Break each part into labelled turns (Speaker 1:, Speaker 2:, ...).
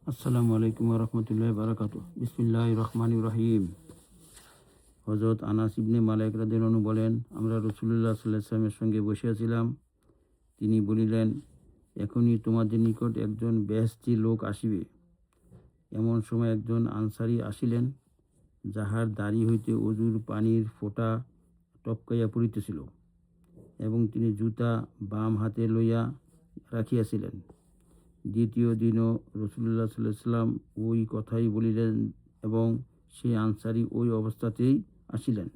Speaker 1: আসসালামু আলাইকুম রহমতুল্লাহ বারাকাত। বিসমিল্লাহ রহমান রহিম। হজরত আনাস ইবনে মালিক রাদিয়াল্লাহু বলেন, আমরা রাসূলুল্লাহ সাল্লাল্লাহু আলাইহি ওয়াসাল্লামের সঙ্গে বসিয়াছিলাম। তিনি বলিলেন, এখনই তোমাদের নিকট একজন বেহেশতি লোক আসিবে। এমন সময় একজন আনসারী আসিলেন, যাহার দাড়ি হইতে অজুর পানির ফোঁটা টপকাইয়া পড়িতেছিল, এবং তিনি জুতা বাম হাতে লইয়া রাখিয়াছিলেন। দ্বিতীয় দিনও রাসূলুল্লাহ সাল্লাল্লাহু আলাইহি ওয়াসাল্লাম ওই কথাই বলিলেন, এবং সেই আনসারী ওই অবস্থাতেই আসিলেন,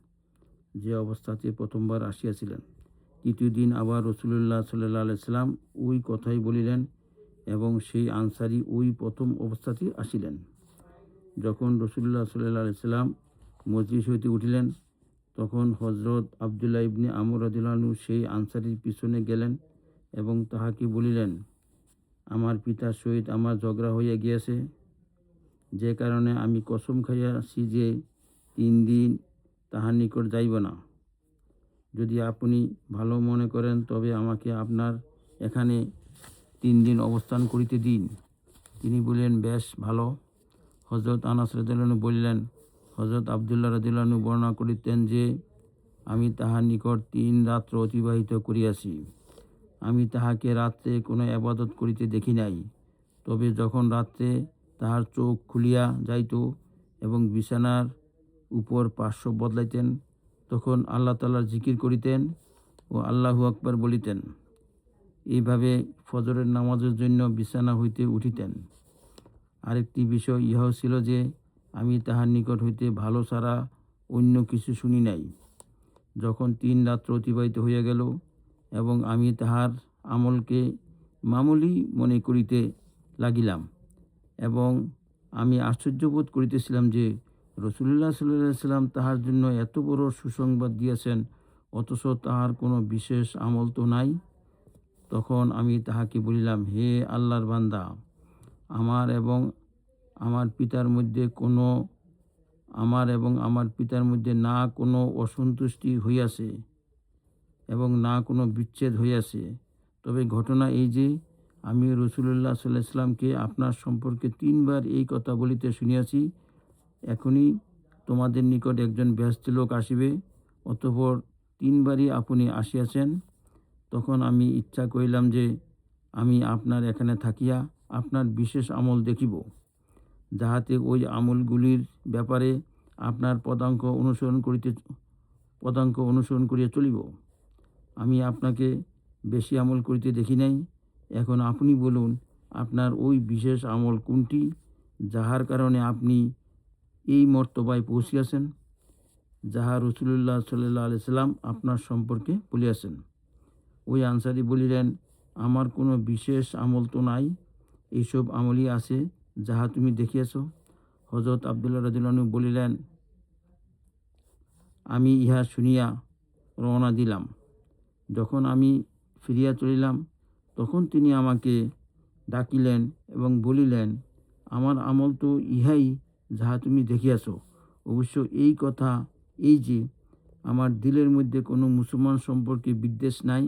Speaker 1: যে অবস্থাতে প্রথমবার আসিয়াছিলেন। তৃতীয় দিন আবার রাসূলুল্লাহ সাল্লাল্লাহু আলাইহি ওয়াসাল্লাম ওই কথাই বলিলেন, এবং সেই আনসারী ওই প্রথম অবস্থাতেই আসিলেন। যখন রাসূলুল্লাহ সাল্লাল্লাহু আলাইহি ওয়াসাল্লাম মজলিস হইতে উঠিলেন, তখন হযরত আব্দুল্লাহ ইবনে আমর রাদিয়াল্লাহু আনহু সেই আনসারীর পিছনে গেলেন এবং তাহাকে বলিলেন, আমার পিতার সহিত আমার ঝগড়া হইয়া গিয়াছে, যে কারণে আমি কসম খাইয়াছি যে 3 দিন তাহার নিকট যাইব না। যদি আপনি ভালো মনে করেন তবে আমাকে আপনার এখানে 3 দিন অবস্থান করিতে দিন। তিনি বললেন, বেশ ভালো। হযরত আনাস রাদিয়াল্লাহু আনহু বললেন, হযরত আব্দুল্লাহ রাদিয়াল্লাহু আনহু বর্ণনা করিতেন যে, আমি তাহার নিকট 3 রাত্র অতিবাহিত করিয়াছি। আমি তাহাকে রাত্রে কোনো ইবাদত করিতে দেখি নাই। তবে যখন রাত্রে তাহার চোখ খুলিয়া যাইত এবং বিছানার উপর পার্শ্ব বদলাইতেন, তখন আল্লাহ তাআলার জিকির করিতেন ও আল্লাহু আকবার বলিতেন। এইভাবে ফজরের নামাজের জন্য বিছানা হইতে উঠিতেন। আরেকটি বিষয় ইহাও ছিল যে, আমি তাহার নিকট হইতে ভালো ছাড়া অন্য কিছু শুনি নাই। যখন 3 রাত্র অতিবাহিত হইয়া গেল এবং আমি তাহার আমলকে মামুলি মনে করিতে লাগিলাম, এবং আমি আশ্চর্যবোধ করিতেছিলাম যে রাসূলুল্লাহ সাল্লাল্লাহু আলাইহি ওয়াসাল্লাম তাহার জন্য এত বড় সুসংবাদ দিয়েছেন, অথচ তাহার কোনো বিশেষ আমল তো নাই। তখন আমি তাহাকে বলিলাম, হে আল্লাহর বান্দা, আমার এবং আমার পিতার মধ্যে না কোনো অসন্তুষ্টি হইয়াছে এবং না কোনো বিচ্ছেদ হইয়াছে। তবে ঘটনা এই যে, আমি রাসূলুল্লাহ সাল্লাল্লাহু আলাইহি ওয়াসাল্লামকে আপনার সম্পর্কে 3 বার এই কথা বলিতে শুনিয়াছি। এখনই তোমাদের নিকট একজন বেহেশতি লোক আসিবে। অতঃপর 3 বারই আপনি আসিয়াছেন। তখন আমি ইচ্ছা করিলাম যে, আমি আপনার এখানে থাকিয়া আপনার বিশেষ আমল দেখিব, যাহাতে ওই আমলগুলির ব্যাপারে আপনার পদাঙ্ক অনুসরণ করিয়া চলিব। আমি আপনাকে বেশি আমল করিতে দেখি নাই। এখন আপনি বলুন, আপনার ওই বিশেষ আমল কোনটি, যাহার কারণে আপনি এই মর্তবায় পৌঁছিয়াছেন, যাহা রাসূলুল্লাহ সাল্লাল্লাহু আলাইহি ওয়াসাল্লাম আপনার সম্পর্কে বলিয়াছেন। ওই আনসারী বলিলেন, আমার কোনো বিশেষ আমল তো নাই। এইসব আমলই আছে যাহা তুমি দেখিয়াছ। হযরত আব্দুল্লাহ রাদিয়াল্লাহু আনহু বলিলেন, আমি ইহা শুনিয়া রওনা দিলাম। যখন আমি ফিরিয়া চলিলাম, তখন তিনি আমাকে ডাকিলেন এবং বলিলেন, আমার আমল তো ইহাই যাহা তুমি দেখিয়াছ। অবশ্য এই কথা এই যে, আমার দিলের মধ্যে কোনো মুসলমান সম্পর্কে বিদ্বেষ নাই,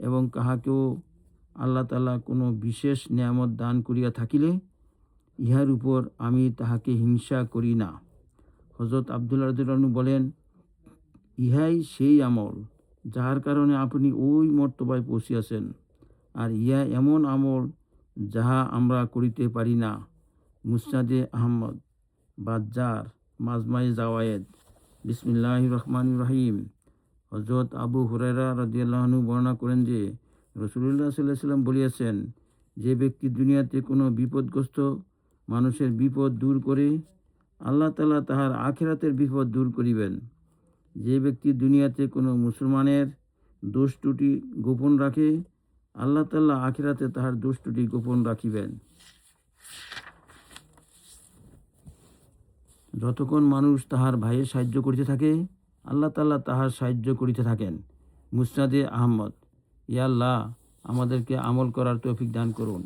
Speaker 1: এবং কাহাকেও আল্লাহ তাআলা কোনো বিশেষ নেয়ামত দান করিয়া থাকিলে ইহার উপর আমি তাহাকে হিংসা করি না। হযরত আব্দুল্লাহ রাদিয়াল্লাহু আনহু বলেন, ইহাই সেই আমল যাহার কারণে আপনি ওই মর্তবায় পৌঁছিয়াছেন, আর ইহা এমন আমল যাহা আমরা করিতে পারি না। মুসনাদে আহমদ, বাজ্জার, মাজমায়ে জাওয়ায়েদ। বিসমিল্লাহির রহমানির রহিম। হযরত আবু হুরায়রা রাদিয়াল্লাহু আনহু বর্ণনা করেন যে, রাসূলুল্লাহ সাল্লাল্লাহু আলাইহি ওয়াসাল্লাম বলিয়াছেন, যে ব্যক্তি দুনিয়াতে কোনো বিপদগ্রস্ত মানুষের বিপদ দূর করে, আল্লাহ তাআলা তাহার আখিরাতের বিপদ দূর করিবেন। যে ব্যক্তি দুনিয়াতে কোনো মুসলমানের দোষ ত্রুটি গোপন রাখে, আল্লাহ তাআলা আখিরাতে তাহার দোষ ত্রুটি গোপন রাখিবেন। যতক্ষণ মানুষ তাহার ভাইয়ের সাহায্য করিতে থাকে, আল্লাহ তাআলা তাহার সাহায্য করিতে থাকেন। মুসনাদে আহমদ। ইয়া আল্লাহ, আমাদেরকে আমল করার তৌফিক দান করুন।